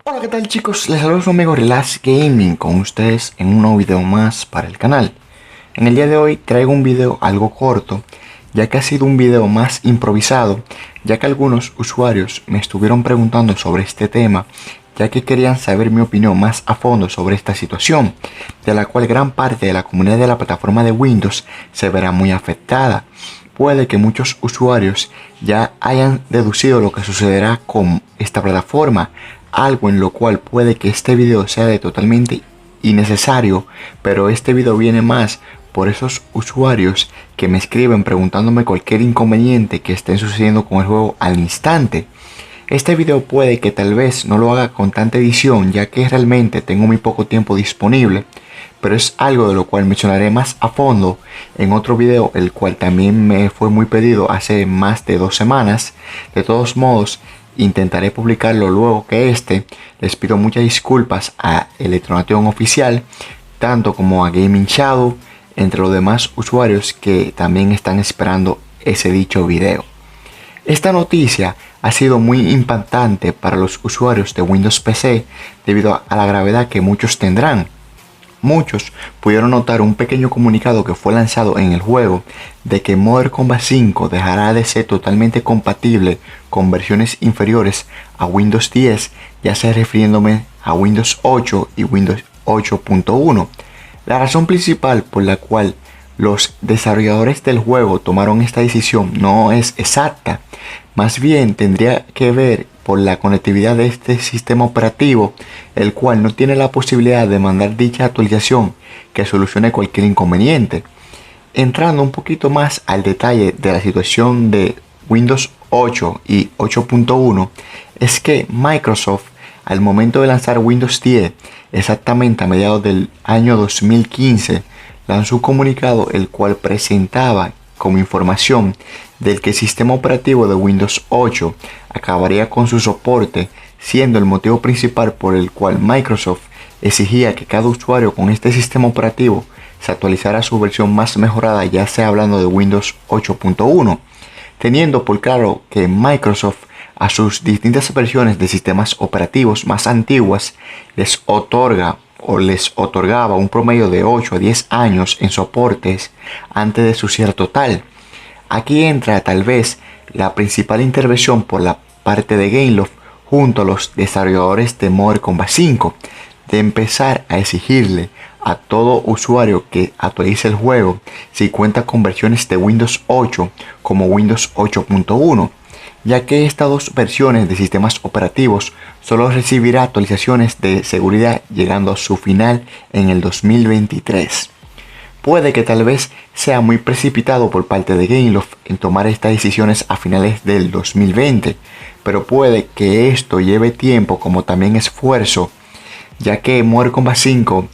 Hola, ¿qué tal chicos? Les saludo a su amigo Relax Gaming con ustedes en un nuevo video más para el canal. En el día de hoy traigo un video algo corto, ya que ha sido un video más improvisado, ya que algunos usuarios me estuvieron preguntando sobre este tema, ya que querían saber mi opinión más a fondo sobre esta situación, de la cual gran parte de la comunidad de la plataforma de Windows se verá muy afectada. Puede que muchos usuarios ya hayan deducido lo que sucederá con esta plataforma, algo en lo cual puede que este video sea de totalmente innecesario, pero este video viene más por esos usuarios que me escriben preguntándome cualquier inconveniente que estén sucediendo con el juego al instante. Este video puede que tal vez no lo haga con tanta edición, ya que realmente tengo muy poco tiempo disponible, pero es algo de lo cual mencionaré más a fondo en otro video, el cual también me fue muy pedido hace más de 2 semanas. De todos modos, intentaré publicarlo luego que este. Les pido muchas disculpas a Electronation Oficial, tanto como a Gaming Shadow, entre los demás usuarios que también están esperando ese dicho video. Esta noticia ha sido muy impactante para los usuarios de Windows PC debido a la gravedad que muchos tendrán. Muchos pudieron notar un pequeño comunicado que fue lanzado en el juego de que Modern Combat 5 dejará de ser totalmente compatible con versiones inferiores a Windows 10, ya sea refiriéndome a Windows 8 y Windows 8.1. La razón principal por la cual los desarrolladores del juego tomaron esta decisión no es exacta, más bien tendría que ver por la conectividad de este sistema operativo, el cual no tiene la posibilidad de mandar dicha actualización que solucione cualquier inconveniente. Entrando un poquito más al detalle de la situación de Windows 8 y 8.1, es que Microsoft, al momento de lanzar Windows 10, exactamente a mediados del año 2015, lanzó un comunicado el cual presentaba como información del que el sistema operativo de Windows 8 acabaría con su soporte, siendo el motivo principal por el cual Microsoft exigía que cada usuario con este sistema operativo se actualizara a su versión más mejorada, ya sea hablando de Windows 8.1, teniendo por claro que Microsoft a sus distintas versiones de sistemas operativos más antiguas les otorgaba un promedio de 8 a 10 años en soportes antes de su cierre total. Aquí entra tal vez la principal intervención por la parte de Gameloft junto a los desarrolladores de Modern Combat 5, de empezar a exigirle a todo usuario que actualice el juego si cuenta con versiones de Windows 8 como Windows 8.1, ya que estas dos versiones de sistemas operativos solo recibirá actualizaciones de seguridad llegando a su final en el 2023. Puede que tal vez sea muy precipitado por parte de Gameloft en tomar estas decisiones a finales del 2020, pero puede que esto lleve tiempo como también esfuerzo, ya que Modern Combat 5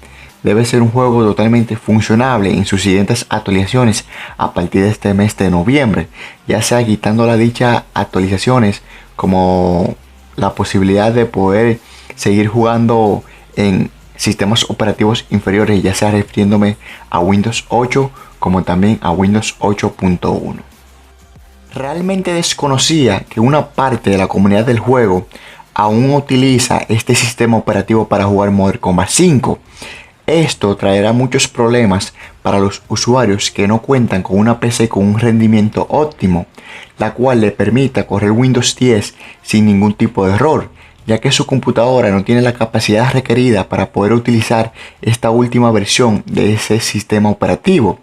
debe ser un juego totalmente funcionable en sus siguientes actualizaciones a partir de este mes de noviembre, ya sea quitando las dichas actualizaciones como la posibilidad de poder seguir jugando en sistemas operativos inferiores, ya sea refiriéndome a Windows 8 como también a Windows 8.1. Realmente desconocía que una parte de la comunidad del juego aún utiliza este sistema operativo para jugar Modern Combat 5. Esto traerá muchos problemas para los usuarios que no cuentan con una PC con un rendimiento óptimo, la cual le permita correr Windows 10 sin ningún tipo de error, ya que su computadora no tiene la capacidad requerida para poder utilizar esta última versión de ese sistema operativo.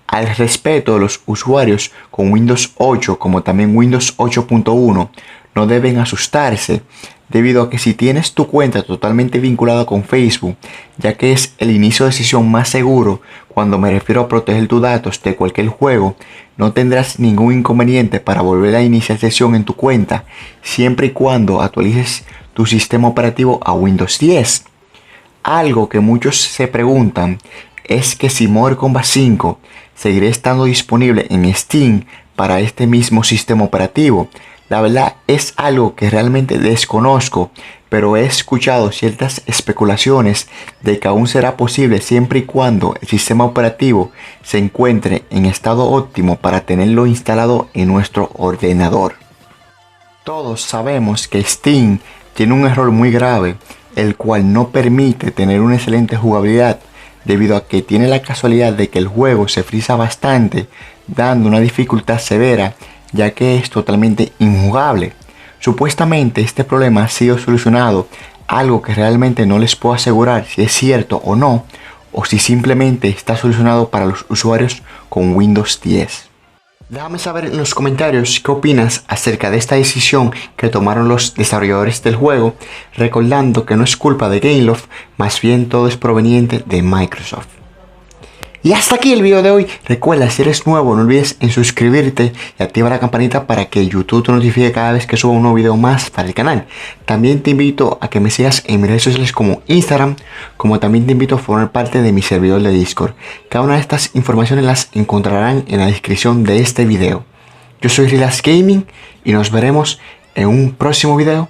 Al respecto de los usuarios con Windows 8 como también Windows 8.1, no deben asustarse, debido a que si tienes tu cuenta totalmente vinculada con Facebook, ya que es el inicio de sesión más seguro cuando me refiero a proteger tus datos de cualquier juego, no tendrás ningún inconveniente para volver a iniciar sesión en tu cuenta, siempre y cuando actualices tu sistema operativo a Windows 10. Algo que muchos se preguntan es que si Modern Combat 5 seguirá estando disponible en Steam para este mismo sistema operativo. La verdad es algo que realmente desconozco, pero he escuchado ciertas especulaciones de que aún será posible siempre y cuando el sistema operativo se encuentre en estado óptimo para tenerlo instalado en nuestro ordenador. Todos sabemos que Steam tiene un error muy grave, el cual no permite tener una excelente jugabilidad, debido a que tiene la casualidad de que el juego se frisa bastante, dando una dificultad severa, ya que es totalmente injugable. Supuestamente este problema ha sido solucionado, algo que realmente no les puedo asegurar si es cierto o no, o si simplemente está solucionado para los usuarios con Windows 10. Déjame saber en los comentarios qué opinas acerca de esta decisión que tomaron los desarrolladores del juego, recordando que no es culpa de Gameloft, más bien todo es proveniente de Microsoft. Y hasta aquí el video de hoy. Recuerda, si eres nuevo, no olvides en suscribirte y activa la campanita para que YouTube te notifique cada vez que suba un nuevo video más para el canal. También te invito a que me sigas en mis redes sociales como Instagram, como también te invito a formar parte de mi servidor de Discord. Cada una de estas informaciones las encontrarán en la descripción de este video. Yo soy Relax Gaming y nos veremos en un próximo video.